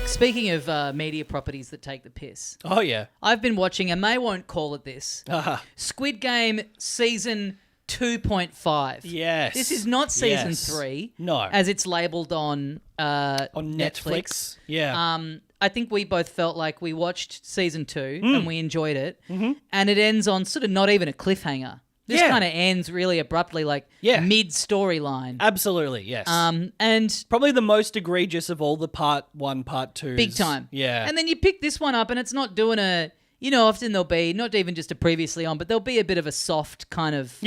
Speaking of media properties that take the piss, Oh, yeah. I've been watching, and May won't call it this, Squid Game Season 2.5. Yes. This is not Season Yes. 3. No. As it's labelled on Netflix. Yeah. I think we both felt like we watched Season 2 and we enjoyed it. Mm-hmm. And it ends on sort of not even a cliffhanger. This kind of ends really abruptly, like mid-storyline. Absolutely, yes. And probably the most egregious of all the part 1, part 2s. big time. Yeah. And then you pick this one up and it's not doing a, you know, often there'll be, not even just a previously on, but there'll be a bit of a soft kind of,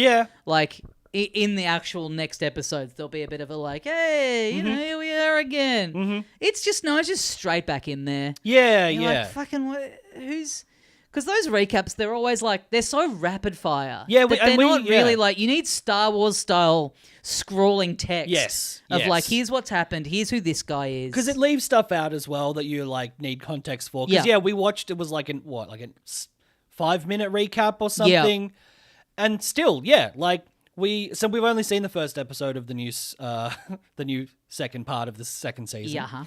like in the actual next episodes, there'll be a bit of a like, hey, you know, here we are again. Mm-hmm. It's just straight back in there. Yeah, You're like, fucking, who's... Because those recaps, they're always like, they're so rapid fire. Yeah, they're not really like, you need Star Wars style scrawling text. Yes. Of like, here's what's happened, here's who this guy is. Because it leaves stuff out as well that you like need context for. Because we watched, it was like a 5-minute recap or something. Yeah. And still, like we've only seen the first episode of the new second part of the second season. Yeah.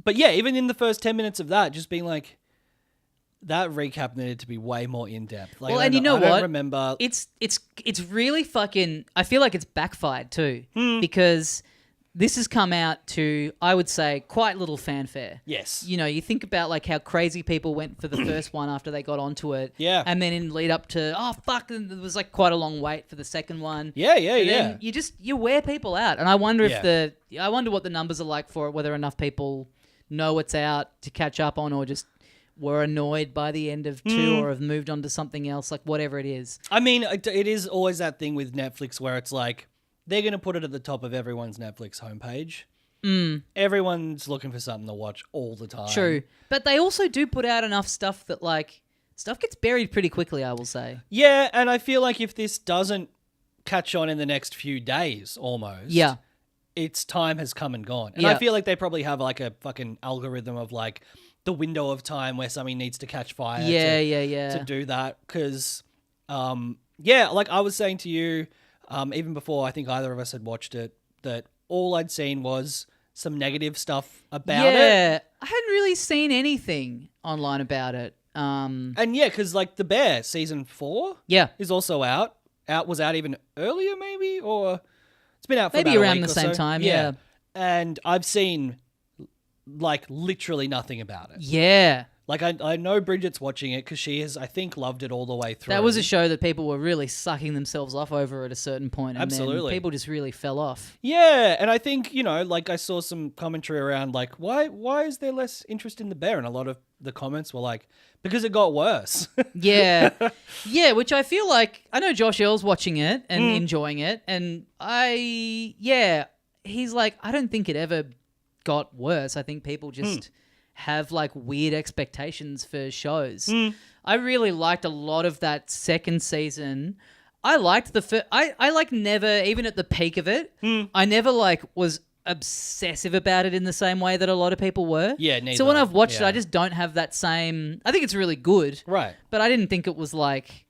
But yeah, even in the first 10 minutes of that, just being like, that recap needed to be way more in depth. Like, well, and you know what? I don't remember. It's really fucking. I feel like it's backfired too because this has come out to, I would say, quite little fanfare. Yes. You know, you think about like how crazy people went for the first one after they got onto it. Yeah. And then in lead up to, oh fuck, and there was like quite a long wait for the second one. Yeah. Then you wear people out, and I wonder I wonder what the numbers are like for it. Whether enough people know it's out to catch up on, or just were annoyed by the end of 2 or have moved on to something else, like whatever it is. I mean, it is always that thing with Netflix where it's like, they're going to put it at the top of everyone's Netflix homepage. Everyone's looking for something to watch all the time. True. But they also do put out enough stuff that like, stuff gets buried pretty quickly, I will say. Yeah, and I feel like if this doesn't catch on in the next few days almost, its time has come and gone. And I feel like they probably have like a fucking algorithm of like, the window of time where something needs to catch fire to do that. Because, like I was saying to you, even before I think either of us had watched it, that all I'd seen was some negative stuff about it. Yeah, I hadn't really seen anything online about it. And because like The Bear season 4 is also out. Was out even earlier maybe? Or it's been out for maybe about around a week the or same so. time, yeah. And I've seen like literally nothing about it. Yeah. Like I know Bridget's watching it because she has, I think, loved it all the way through. That was a show that people were really sucking themselves off over at a certain point. And absolutely. Then people just really fell off. Yeah, and I think, like I saw some commentary around like, why is there less interest in The Bear? And a lot of the comments were like, because it got worse. Yeah, which I feel like, I know Josh Earl's watching it and enjoying it. And he's like, I don't think it ever got worse. I think people just have like weird expectations for shows. I really liked a lot of that second season. I liked the first. I like never, even at the peak of it, I never like was obsessive about it in the same way that a lot of people were. Yeah, neither. So when I've watched it, I just don't have that same. I think it's really good, right? But I didn't think it was like.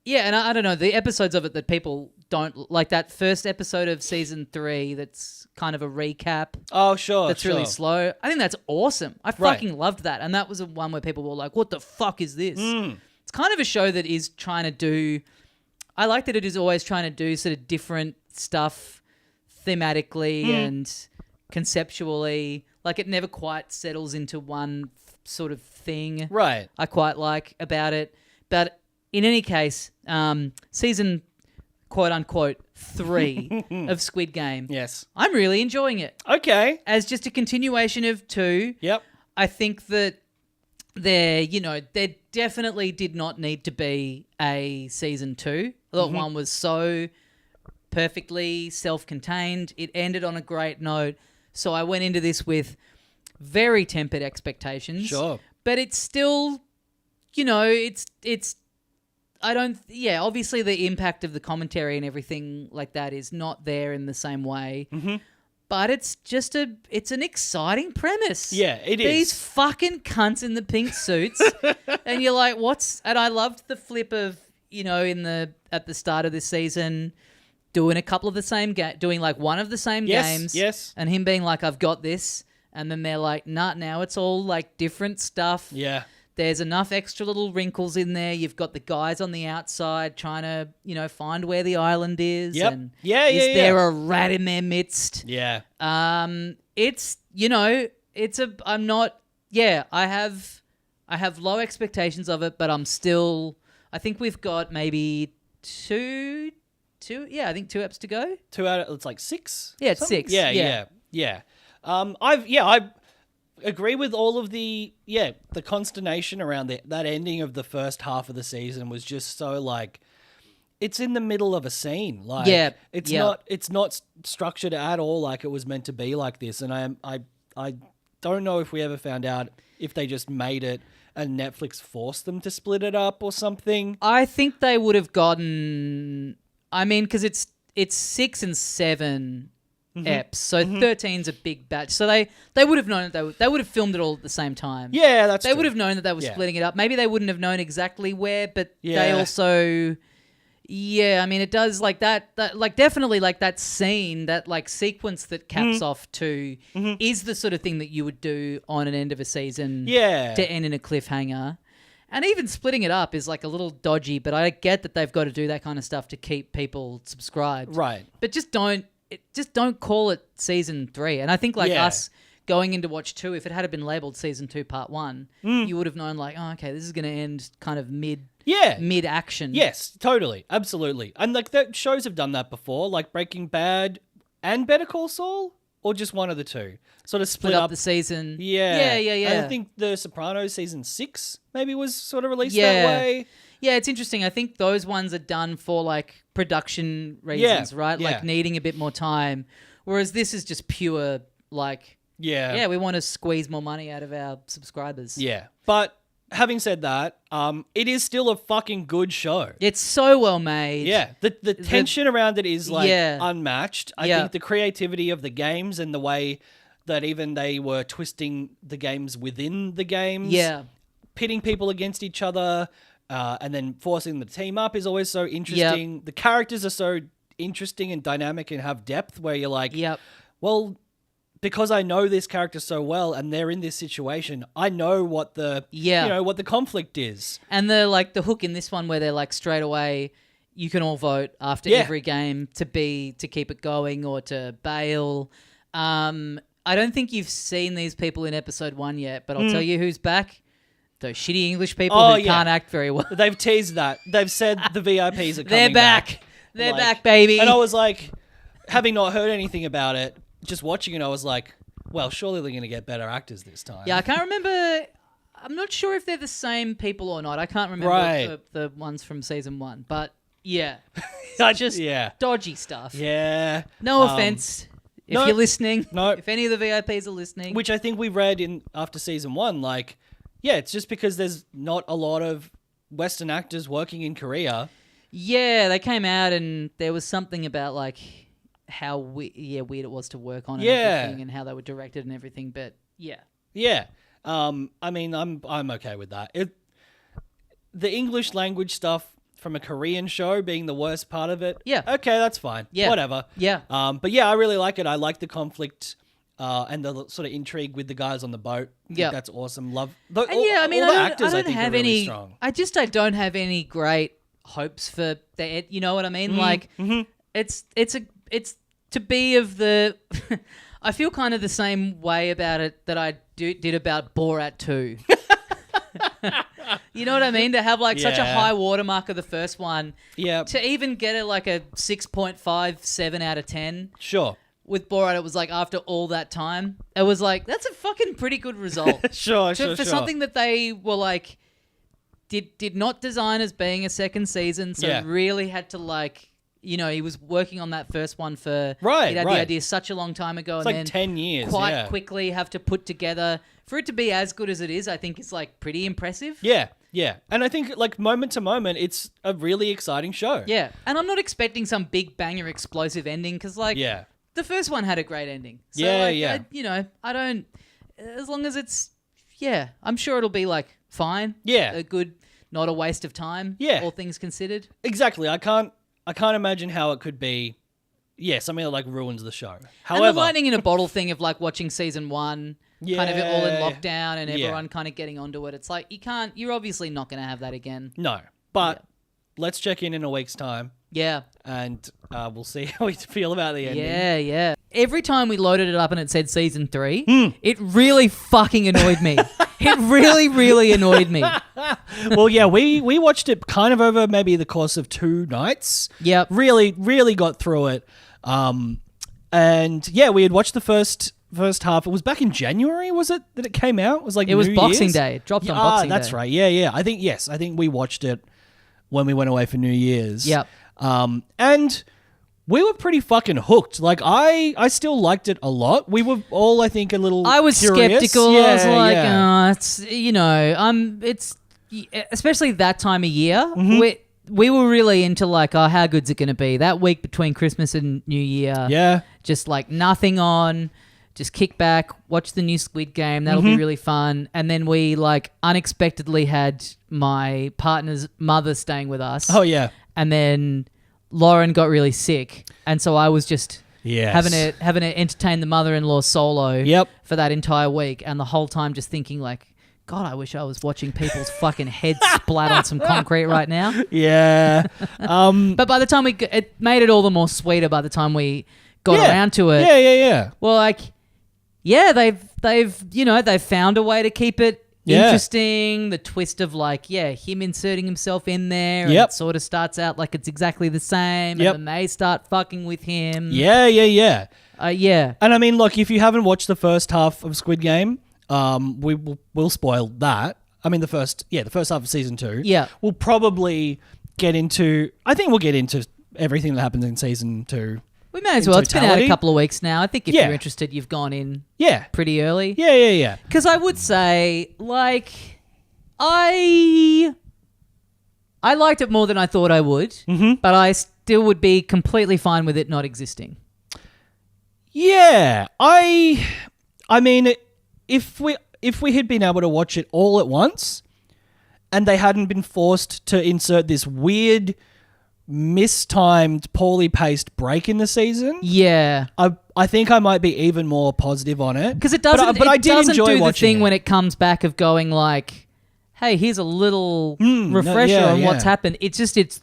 Yeah, and I don't know, the episodes of it that people don't like, that first episode of season 3 that's kind of a recap. Oh, sure. That's really slow. I think that's awesome. I fucking loved that. And that was one where people were like, what the fuck is this? It's kind of a show that is trying to do, I like that it is always trying to do sort of different stuff thematically and conceptually. Like it never quite settles into one sort of thing. Right. I quite like about it. But in any case, season quote-unquote 3 of Squid Game. Yes. I'm really enjoying it. Okay. As just a continuation of 2. Yep. I think that there definitely did not need to be a season 2. I thought one was so perfectly self-contained. It ended on a great note. So I went into this with very tempered expectations. Sure. But it's still, it's obviously the impact of the commentary and everything like that is not there in the same way. But it's just it's an exciting premise. Yeah, it is. These fucking cunts in the pink suits. And you're like, and I loved the flip of, at the start of this season, doing a couple of the same doing like one of the same games. Yes. And him being like, I've got this. And then they're like, nah, now it's all like different stuff. Yeah. There's enough extra little wrinkles in there. You've got the guys on the outside trying to, find where the island is. Yep. And Is there a rat in their midst? Yeah. It's, I have low expectations of it, but I think we've got maybe two eps to go. It's like 6? Yeah, it's 6. Yeah. I agree with all of the consternation around that ending of the first half of the season was just so like, it's in the middle of a scene. Like, it's not structured at all like it was meant to be like this. And I don't know if we ever found out if they just made it and Netflix forced them to split it up or something. I think they would have gotten, because it's 6 and 7 eps, so 13's a big batch. So they would have known that they would have filmed it all at the same time. Yeah, that's They true. would have known that they were splitting it up. Maybe they wouldn't have known exactly where, but they also... Yeah, it does like that like definitely like that scene, that like sequence that caps off to is the sort of thing that you would do on an end of a season to end in a cliffhanger. And even splitting it up is like a little dodgy, but I get that they've got to do that kind of stuff to keep people subscribed. Right. But just don't call it season 3. And I think like us going into watch 2, if it had been labeled season 2 part 1, you would have known like, oh, okay, this is going to end kind of mid-action. Yes, totally. Absolutely. And like that shows have done that before, like Breaking Bad and Better Call Saul, or just one of the two. Sort of split up the season. Yeah. I think The Sopranos season 6 maybe was sort of released that way. Yeah, it's interesting. I think those ones are done for like production reasons, right? Like needing a bit more time. Whereas this is just pure like, we want to squeeze more money out of our subscribers. Yeah. But having said that, it is still a fucking good show. It's so well made. Yeah. The tension around it is like unmatched. I think the creativity of the games and the way that even they were twisting the games within the games. Yeah. Pitting people against each other and then forcing them to team up is always so interesting. Yep. The characters are so interesting and dynamic and have depth where you're like, well, because I know this character so well and they're in this situation, I know what the what the conflict is. And the hook in this one where they're like straight away, you can all vote after every game to keep it going or to bail. I don't think you've seen these people in episode 1 yet, but I'll tell you who's back. Those shitty English people who can't act very well. They've teased that. They've said the VIPs are coming They're back. They're back, baby. And I was like, having not heard anything about it, just watching it, I was like, well, surely they're going to get better actors this time. Yeah, I can't remember. I'm not sure if they're the same people or not. I can't remember the ones from season 1. But yeah, just dodgy stuff. Yeah. No offense if you're listening. No. If any of the VIPs are listening. Which I think we read in after season 1, like, it's just because there's not a lot of Western actors working in Korea. Yeah, they came out and there was something about like how weird it was to work on and everything and how they were directed and everything, but yeah. I'm okay with that. The English language stuff from a Korean show being the worst part of it. Yeah. Okay, that's fine. Yeah. Whatever. Yeah. But I really like it. I like the conflict and the sort of intrigue with the guys on the boat. Yeah. That's awesome. Love I don't have any great hopes for that. You know what I mean? It's to be of the. I feel kind of the same way about it that I did about Borat 2. You know what I mean? To have like such a high watermark of the first one. Yeah. To even get it like a 6.57 out of 10. Sure. With Borat, it was like after all that time, it was like, that's a fucking pretty good result. Sure. For something that they were like, did not design as being a second season, so really had to like, he was working on that first one for, he had the idea such a long time ago. It's and like then 10 years. Quite quickly have to put together, for it to be as good as it is, I think is like pretty impressive. Yeah. And I think like moment to moment, it's a really exciting show. Yeah. And I'm not expecting some big banger explosive ending because like, the first one had a great ending. So I don't, as long as it's, I'm sure it'll be like fine. Yeah. A good, not a waste of time. Yeah. All things considered. Exactly. I can't imagine how it could be, something that like ruins the show. And However, the lightning in a bottle thing of like watching season 1, kind of it all in lockdown and everyone kind of getting onto it. It's like you're obviously not going to have that again. No, but let's check in a week's time. Yeah. And we'll see how we feel about the ending. Yeah. Every time we loaded it up and it said season 3, it really fucking annoyed me. It really, really annoyed me. Well, yeah, we watched it kind of over maybe the course of 2 nights. Yep. Really, really got through it. And yeah, we had watched the first half. It was back in January, was it, that it came out? It was like It was New Boxing Year's? Day. It dropped on Boxing Day. That's right. Yeah. I think we watched it when we went away for New Year's. Yep. And we were pretty fucking hooked. Like, I still liked it a lot. We were all, I think, a little I was curious. skeptical. Yeah, I was like, yeah. it's especially that time of year. We were really into like, how good's it going to be? That week between Christmas and New Year. Yeah. Just like nothing on. Just kick back, watch the new Squid Game. That'll be really fun. And then we like unexpectedly had my partner's mother staying with us. Oh, yeah. And then Lauren got really sick. And so I was just Yes. having to entertain the mother-in-law solo Yep. for that entire week. And the whole time just thinking like, God, I wish I was watching people's fucking heads splat on some concrete right now. Yeah. But by the time it made it all the more sweeter by the time we got around to it. Yeah. Well, like, yeah, they've found a way to keep it interesting. The twist of like, him inserting himself in there, and it sort of starts out like it's exactly the same, and then they start fucking with him. Yeah. Yeah. And I mean, look, if you haven't watched the first half of Squid Game, we'll spoil that. I mean, the first half of season 2. Yeah. We'll probably get into. I think we'll get into everything that happens in season 2. We may as well. It's been out a couple of weeks now. I think if you're interested, you've gone in pretty early. Yeah. Because I would say, like, I liked it more than I thought I would, but I still would be completely fine with it not existing. Yeah. I mean, if we had been able to watch it all at once and they hadn't been forced to insert this weird mistimed, poorly paced break in the season. Yeah. I think I might be even more positive on it. Because it doesn't, but I did doesn't enjoy do the thing it. when it comes back of going like, hey, here's a little refresher on what's happened. It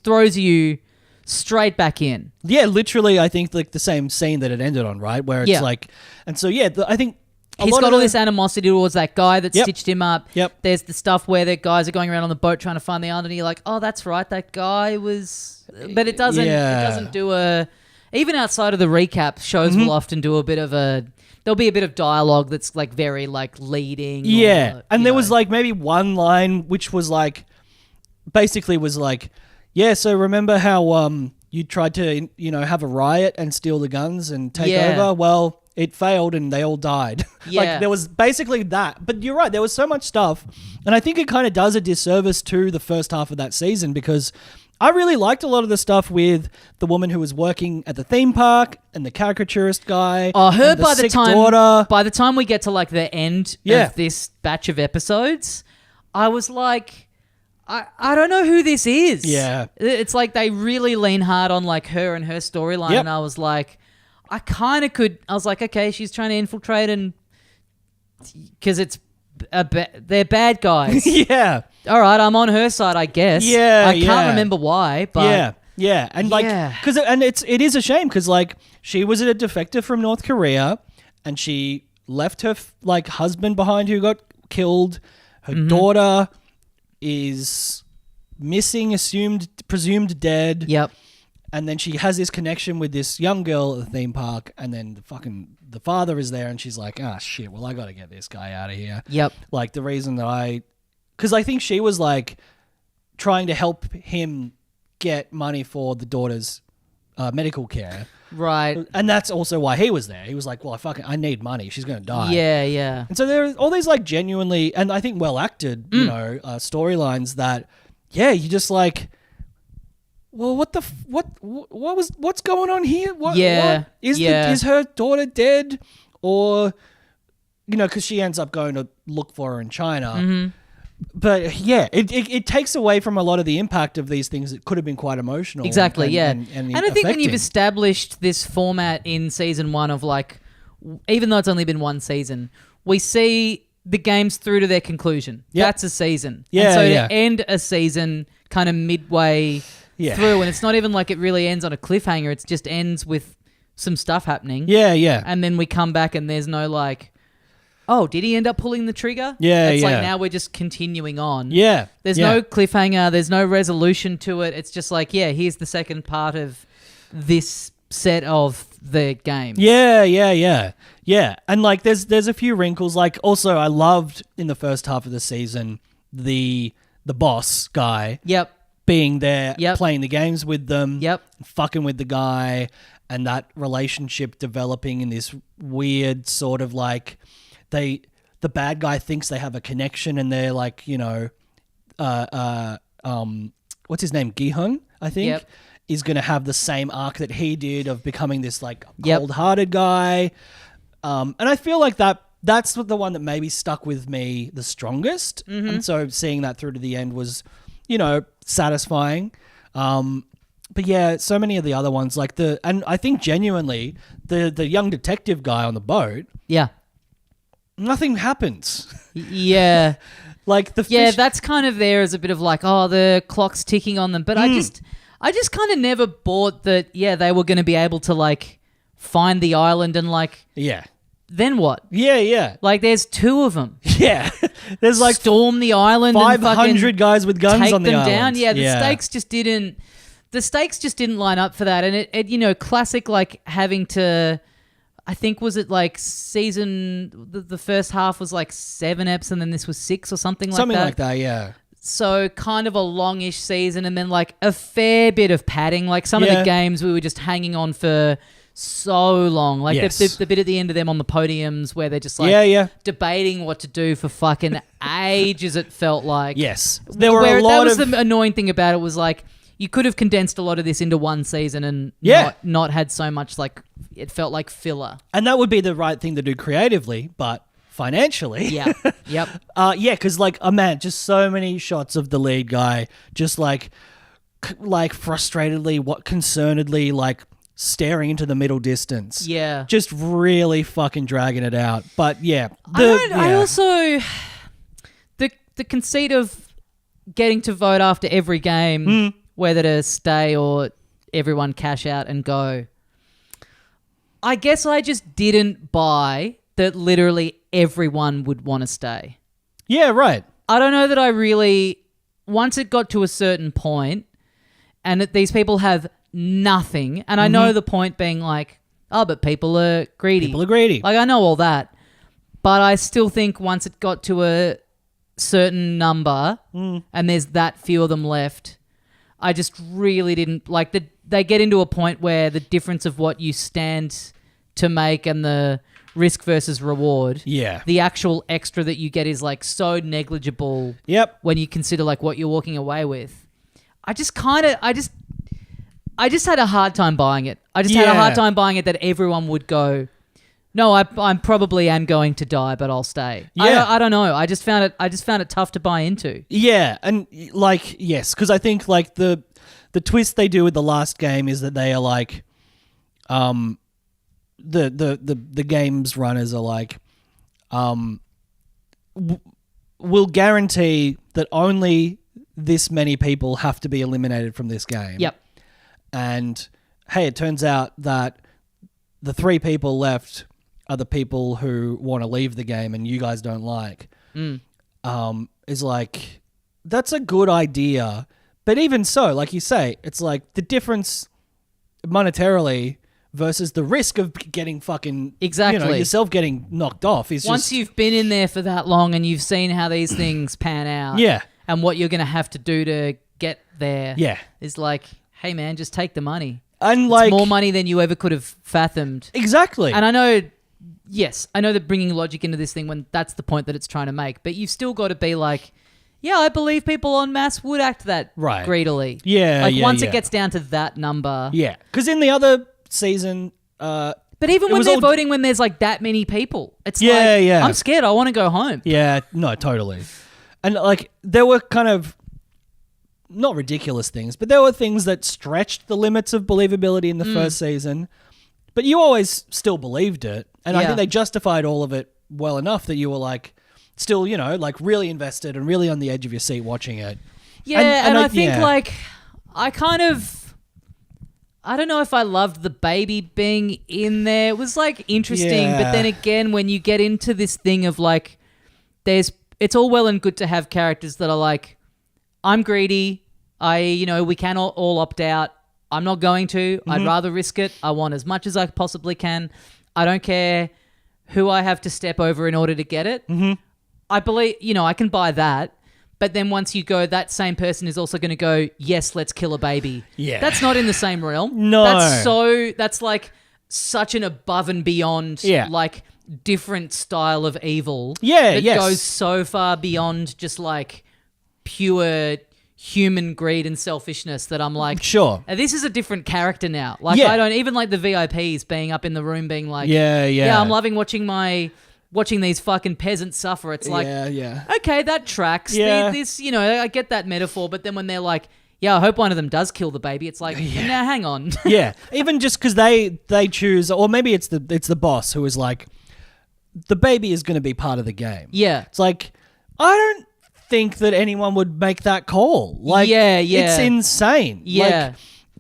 throws you straight back in. Yeah, literally, I think like the same scene that it ended on, right? Where it's like, and so I think he's got all this animosity towards that guy that stitched him up. Yep. There's the stuff where the guys are going around on the boat trying to find the island, and you're like, oh, that's right, that guy was. But it doesn't. Yeah. It doesn't do a. Even outside of the recap, shows will often do a bit of a. There'll be a bit of dialogue that's like very like leading. Yeah, or, and there was like maybe one line which was like, basically was like, yeah. So remember how you tried to have a riot and steal the guns and take over? Well, it failed and they all died. Yeah. Like there was basically that. But you're right, there was so much stuff. And I think it kind of does a disservice to the first half of that season because I really liked a lot of the stuff with the woman who was working at the theme park and the caricaturist guy. Oh, her and the by the sick time daughter. by the time we get to like the end of this batch of episodes, I was like, I don't know who this is. Yeah. It's like they really lean hard on like her and her storyline, and I was like, I kind of could. I was like, okay, she's trying to infiltrate, and because it's they're bad guys. Yeah. All right, I'm on her side, I guess. Yeah, I can't remember why, but yeah, and like because it is a shame because like she was a defector from North Korea, and she left her like husband behind who got killed. Her daughter is missing, presumed dead. Yep. And then she has this connection with this young girl at the theme park, and then the father is there, and she's like, "Ah, shit. Well, I got to get this guy out of here." Yep. Like the reason that because I think she was like trying to help him get money for the daughter's medical care, Right. and that's also why he was there. He was like, "Well, I need money. She's gonna die." Yeah. And so there are all these like genuinely, and I think well acted, storylines that, you just like. Well, what's going on here? What is her daughter dead, or because she ends up going to look for her in China, But yeah, it takes away from a lot of the impact of these things that could have been quite emotional. Exactly, yeah. And I think when you've established this format in season 1 of like, even though it's only been one season, we see the games through to their conclusion. Yep. That's a season. Yeah, and so yeah. to end a season kind of midway through, and it's not even like it really ends on a cliffhanger, it just ends with some stuff happening. Yeah, yeah. And then we come back and there's no like, oh, did he end up pulling the trigger? Yeah, it's yeah. like now we're just continuing on. Yeah. There's no cliffhanger. There's no resolution to it. It's just like, yeah, here's the second part of this set of the game. Yeah, yeah, yeah. Yeah. And like there's a few wrinkles. Like also I loved in the first half of the season the boss guy. Yep. Being there, playing the games with them. Yep. Fucking with the guy, and that relationship developing in this weird sort of like the bad guy thinks they have a connection, and they're like, you know, what's his name? Gihung, I think, is going to have the same arc that he did of becoming this like cold-hearted guy. And I feel like that's the one that maybe stuck with me the strongest. Mm-hmm. And so seeing that through to the end was, you know, satisfying. But yeah, so many of the other ones, like and I think genuinely the young detective guy on the boat. Yeah. Nothing happens. Yeah. Like the fish. Yeah, that's kind of there as a bit of like, oh, the clock's ticking on them. But I just kind of never bought that, they were going to be able to like find the island and like... Yeah. Then what? Yeah, yeah. Like there's 2 of them. Yeah. There's like... Storm the island 500 guys with guns on the island. Take them down. Yeah, the stakes just didn't... The stakes just didn't line up for that. And it you know, classic like having to... I think was it like the first half was like 7 eps and then this was 6 or something like that. Something like that, yeah. So kind of a longish season and then like a fair bit of padding. Like some of the games we were just hanging on for so long. Like the bit at the end of them on the podiums where they're just like debating what to do for fucking ages, it felt like. Yes. There were a lot that was the annoying thing about it was like you could have condensed a lot of this into one season and not had so much like it felt like filler. And that would be the right thing to do creatively, but financially. Yeah. Yep. Because like, man, just so many shots of the lead guy just like frustratedly, concernedly, like staring into the middle distance. Yeah. Just really fucking dragging it out. But yeah. I also... The conceit of getting to vote after every game... whether to stay or everyone cash out and go. I guess I just didn't buy that literally everyone would want to stay. Yeah, right. I don't know that I really... Once it got to a certain point and that these people have nothing, and I know the point being like, oh, but people are greedy. People are greedy. Like, I know all that. But I still think once it got to a certain number and there's that few of them left... I just really didn't like they get into a point where the difference of what you stand to make and the risk versus reward. Yeah. The actual extra that you get is like so negligible. Yep. When you consider like what you're walking away with. I just had a hard time buying it. I just had a hard time buying it that everyone would go, no, I probably am going to die, but I'll stay. Yeah. I don't know. I just found it tough to buy into. Yeah, and like yes, because I think like the twist they do with the last game is that they are like, the game's runners are like, we'll guarantee that only this many people have to be eliminated from this game. Yep. And hey, it turns out that the 3 people left are the people who want to leave the game and you guys don't like, is like, that's a good idea. But even so, like you say, it's like the difference monetarily versus the risk of getting fucking... Exactly. You know, yourself getting knocked off is once you've been in there for that long and you've seen how these things pan out and what you're going to have to do to get there is like, hey man, just take the money. And it's like... more money than you ever could have fathomed. Exactly. And I know... Yes, I know that bringing logic into this thing when that's the point that it's trying to make, but you've still got to be like, yeah, I believe people en masse would act that greedily. Yeah, like once it gets down to that number. Yeah, because in the other season... but even when they're voting when there's like that many people, it's like, I'm scared, I want to go home. Yeah, no, totally. And like there were kind of not ridiculous things, but there were things that stretched the limits of believability in the first season. But you always still believed it. And I think they justified all of it well enough that you were like still, you know, like really invested and really on the edge of your seat watching it. Yeah, and I think like I don't know if I loved the baby being in there. It was like interesting, but then again, when you get into this thing of like, it's all well and good to have characters that are like, I'm greedy. We can all opt out. I'm not going to. I'd rather risk it. I want as much as I possibly can. I don't care who I have to step over in order to get it. I believe, I can buy that. But then once you go, that same person is also going to go, yes, let's kill a baby. Yeah. That's not in the same realm. No. That's like such an above and beyond, like different style of evil. Yeah, that goes so far beyond just like pure human greed and selfishness that I'm like, sure. This is a different character now. Like I don't even like the VIPs being up in the room being like, yeah, I'm loving watching these fucking peasants suffer. It's like, okay, that tracks. Yeah. This, I get that metaphor, but then when they're like, yeah, I hope one of them does kill the baby, it's like, now hang on. Yeah, even just because they choose, or maybe it's the boss who is like, the baby is going to be part of the game. Yeah. It's like, I don't think that anyone would make that call. Like, it's insane. Yeah. Like,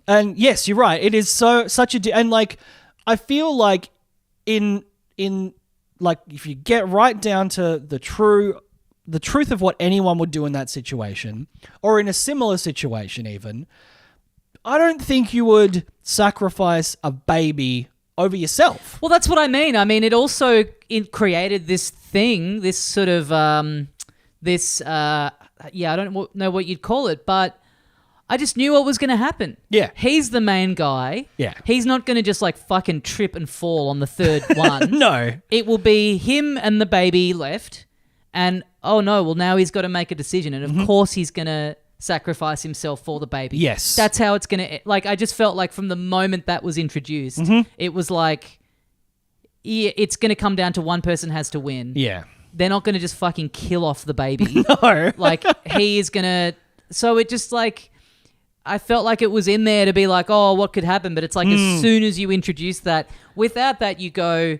and yes, you're right. It is such a, and like, I feel like in like if you get right down to the truth of what anyone would do in that situation, or in a similar situation even, I don't think you would sacrifice a baby over yourself. Well, that's what I mean. I mean, it created this thing, this sort of, I don't know what you'd call it, but I just knew what was going to happen. Yeah. He's the main guy. Yeah. He's not going to just like fucking trip and fall on the third one. No. It will be him and the baby left. And, oh no, well now he's got to make a decision. And of course he's going to sacrifice himself for the baby. Yes. That's how it's going to, like, I just felt like from the moment that was introduced, it was like, it's going to come down to one person has to win. Yeah. They're not going to just fucking kill off the baby. No. Like, he is going to, so it just like, I felt like it was in there to be like, oh, what could happen? But it's like as soon as you introduce that, without that you go,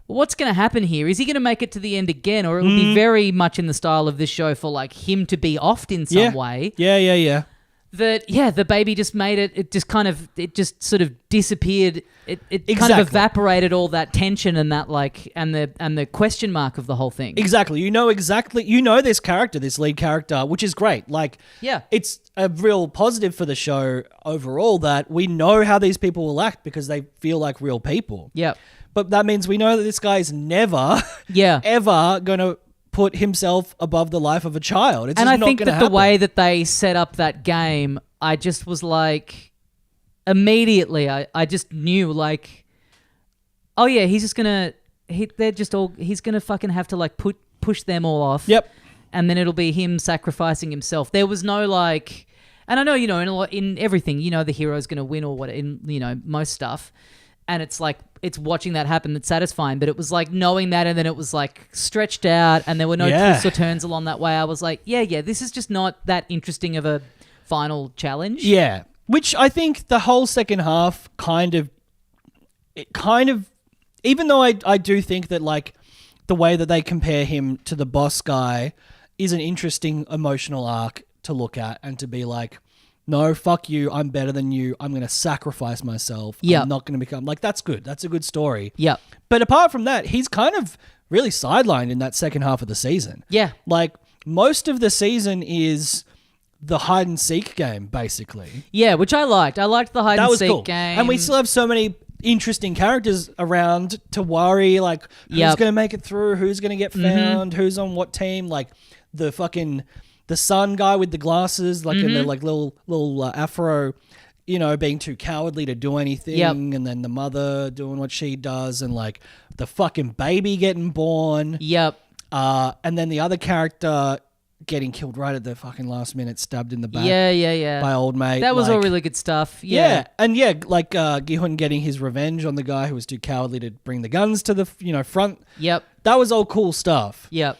well, what's going to happen here? Is he going to make it to the end again? Or it would be very much in the style of this show for like him to be offed in some way. Yeah. The baby just made it. It just sort of disappeared. It kind of evaporated all that tension and that like and the question mark of the whole thing. Exactly. You know this character, this lead character, which is great. Like, it's a real positive for the show overall that we know how these people will act because they feel like real people. Yeah. But that means we know that this guy is never, ever going to put himself above the life of a child. It's and just I think not that happen. The way that they set up that game, I just was like, immediately, I just knew like, oh yeah, he's just gonna, he's gonna fucking have to like push them all off. Yep. And then it'll be him sacrificing himself. There was no like, and I know in everything, the hero's gonna win or what in most stuff. And it's like, it's watching that happen that's satisfying. But it was like knowing that and then it was like stretched out and there were no twists or turns along that way. I was like, yeah, this is just not that interesting of a final challenge. Yeah. Which I think the whole second half kind of, even though I do think that like the way that they compare him to the boss guy is an interesting emotional arc to look at and to be like, no, fuck you. I'm better than you. I'm going to sacrifice myself. Yep. I'm not going to become... Like, that's good. That's a good story. Yeah. But apart from that, he's kind of really sidelined in that second half of the season. Yeah. Like, most of the season is the hide-and-seek game, basically. Yeah, which I liked. I liked the hide-and-seek cool. game. And we still have so many interesting characters around to worry, like, who's going to make it through, who's going to get found, who's on what team, like, the fucking... The son guy with the glasses, like in the like little afro, being too cowardly to do anything, and then the mother doing what she does, and like the fucking baby getting born. Yep. And then the other character getting killed right at the fucking last minute, stabbed in the back. Yeah. By old mate. That was all really good stuff. Yeah. And like Gihun getting his revenge on the guy who was too cowardly to bring the guns to the front. Yep. That was all cool stuff. Yep.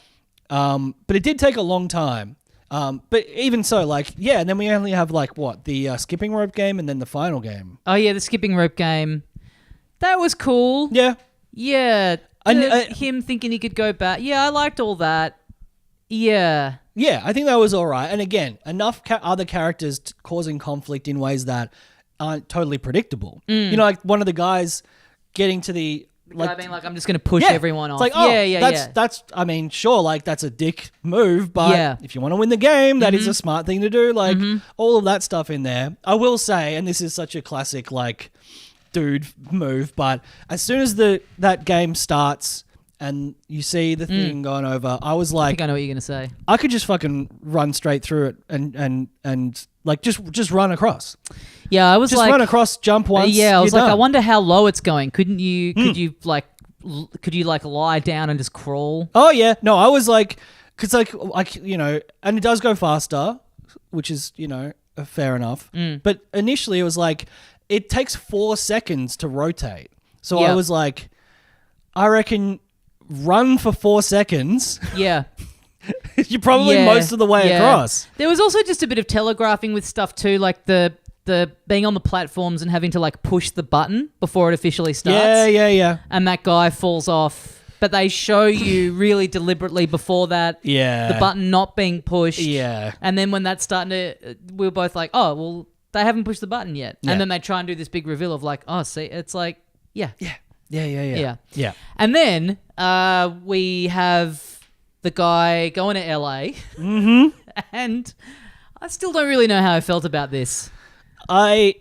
But it did take a long time. But even so, and then we only have the skipping rope game and then the final game. Oh yeah, the skipping rope game. That was cool. Yeah. Yeah. Him thinking he could go back. Yeah, I liked all that. Yeah. Yeah, I think that was all right. And again, enough other characters causing conflict in ways that aren't totally predictable. You know, like one of the guys getting to the guy being like, I'm just going to push everyone off. It's like, that's, I mean, sure, like that's a dick move, but if you want to win the game, that is a smart thing to do. Like all of that stuff in there. I will say, and this is such a classic, like, dude move, but as soon as that game starts and you see the thing going over, I was like, I think I know what you're going to say. I could just fucking run straight through it and like just run across. Yeah, I was just run across, jump once. Yeah, I was like, done. I wonder how low it's going. Couldn't you? Could you lie down and just crawl? Oh yeah, no, I was like, because you know, and it does go faster, which is fair enough. But initially, it was like it takes 4 seconds to rotate. So I was like, I reckon run for 4 seconds. Yeah. You're probably most of the way across. There was also just a bit of telegraphing with stuff too, like the being on the platforms and having to like push the button before it officially starts. Yeah. And that guy falls off, but they show you really deliberately before that the button not being pushed. Yeah. And then when that's starting to, we were both like, oh, well, they haven't pushed the button yet. Yeah. And then they try and do this big reveal of like, oh, see, it's like, Yeah. And then we have the guy going to LA. And I still don't really know how I felt about this. I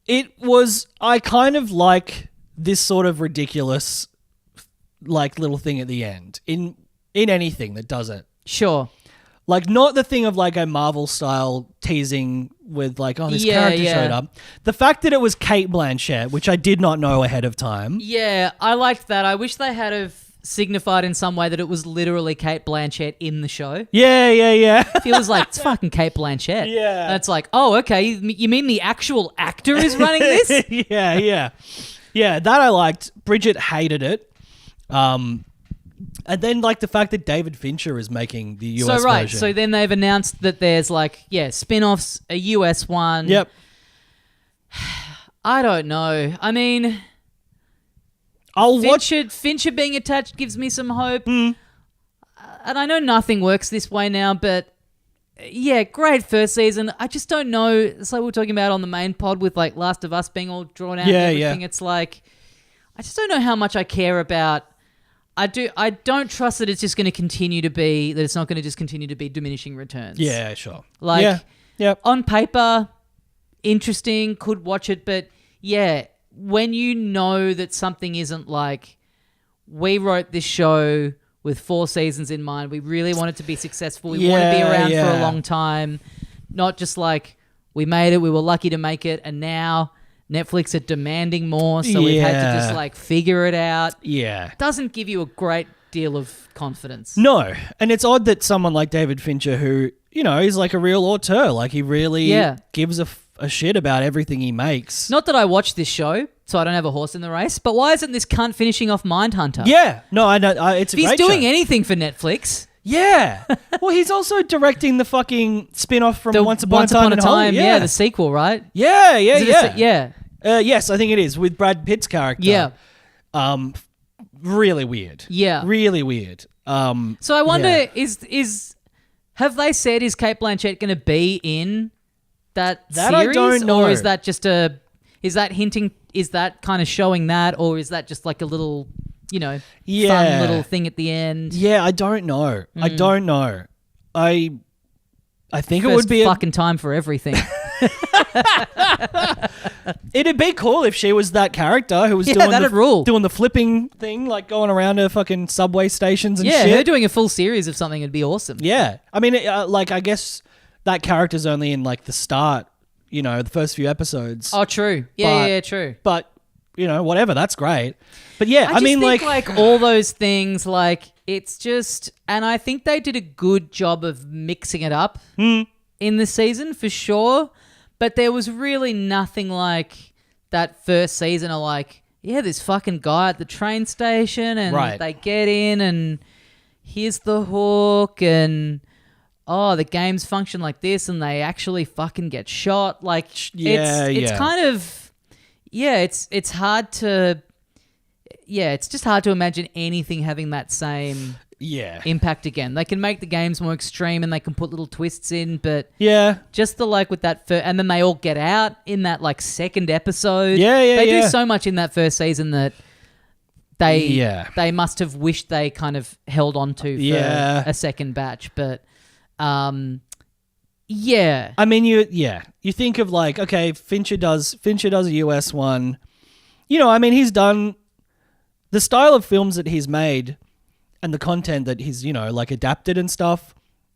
kind of like this sort of ridiculous like little thing at the end in anything that does it. Sure. Like not the thing of like a Marvel style teasing with like, oh, this character showed up. The fact that it was Cate Blanchett, which I did not know ahead of time. Yeah, I liked that. I wish they had have signified in some way that it was literally Cate Blanchett in the show. Yeah. Feels like it's fucking Cate Blanchett. Yeah. And it's like, oh, okay, you mean the actual actor is running this? Yeah, that I liked. Bridget hated it. And then like the fact that David Fincher is making the US version. So then they've announced that there's like, spin-offs, a US one. Yep. I don't know. I mean, Fincher being attached gives me some hope. And I know nothing works this way now, but yeah, great first season. I just don't know. It's like we were talking about on the main pod with like Last of Us being all drawn out and everything. It's like, I just don't know how much I care about. I don't trust that it's just going to continue to be, that it's not going to just continue to be diminishing returns. Yeah, sure. Like, on paper, interesting, could watch it, but when you know that something isn't like, we wrote this show with 4 seasons in mind, we really want it to be successful, we want to be around for a long time, not just like, we made it, we were lucky to make it, and now Netflix are demanding more, so we've had to just like figure it out. Yeah. Doesn't give you a great deal of confidence. No. And it's odd that someone like David Fincher, who, is like a real auteur, like he really gives a shit about everything he makes. Not that I watch this show, so I don't have a horse in the race, but why isn't this cunt finishing off Mindhunter? Yeah. No, I know. It's a great show. If he's doing anything for Netflix... Yeah. Well, he's also directing the fucking spin-off from Once Upon a Time in Hollywood. Yeah, the sequel, right? Yeah. Yes, I think it is, with Brad Pitt's character. Yeah. Really weird. Yeah. Really weird. So I wonder, have they said, is Cate Blanchett going to be in that series? I don't know. Or is that just is that hinting, is that kind of showing that, or is that just like a little... fun little thing at the end. Yeah, I don't know. I don't know. I think it would be fucking time for everything. It'd be cool if she was that character who was doing the flipping thing, like going around to fucking subway stations and shit. Yeah, her doing a full series of something would be awesome. Yeah. I mean, I guess that character's only in like the start, the first few episodes. Oh, true. Yeah, true. But, whatever, that's great. But yeah, I mean, think like all those things, like it's just, and I think they did a good job of mixing it up in the season for sure. But there was really nothing like that first season of like, this fucking guy at the train station and they get in and here's the hook and the games function like this and they actually fucking get shot. Like it's kind of it's hard to it's just hard to imagine anything having that same impact again. They can make the games more extreme and they can put little twists in, but just the like with that and then they all get out in that like second episode. They do so much in that first season that they must have wished they kind of held on to for a second batch, but I mean you think of like, okay, Fincher does a US one. You know, I mean, he's done the style of films that he's made and the content that he's, you know, like adapted and stuff.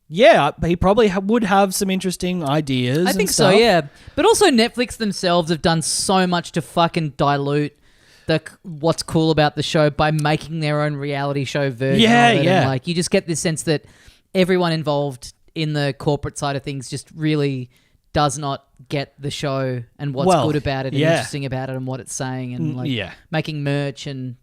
Yeah, he probably would have some interesting ideas. I think so, yeah. But also Netflix themselves have done so much to fucking dilute what's cool about the show by making their own reality show version of it. And like you just get this sense that everyone involved in the corporate side of things just really does not get the show and what's good about it and interesting about it and what it's saying and like making merch and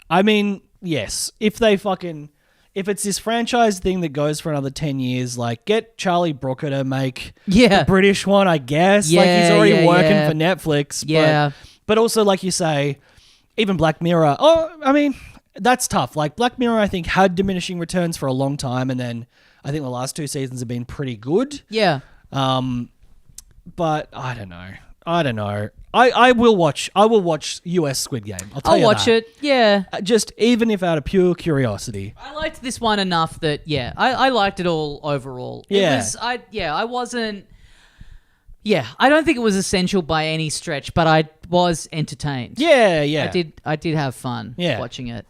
I mean, yes, if it's this franchise thing that goes for another 10 years, like get Charlie Brooker to make the British one, I guess. Like he's already working for Netflix. But also, like you say, even Black Mirror. Oh, I mean, that's tough. Like Black Mirror, I think, had diminishing returns for a long time, and then I think the last 2 seasons have been pretty good. Yeah. But I don't know. I will watch US Squid Game. I'll watch it. Yeah. Just even if out of pure curiosity. I liked this one enough that I liked it all overall. I wasn't. Yeah, I don't think it was essential by any stretch, but I was entertained. Yeah. I did have fun watching it.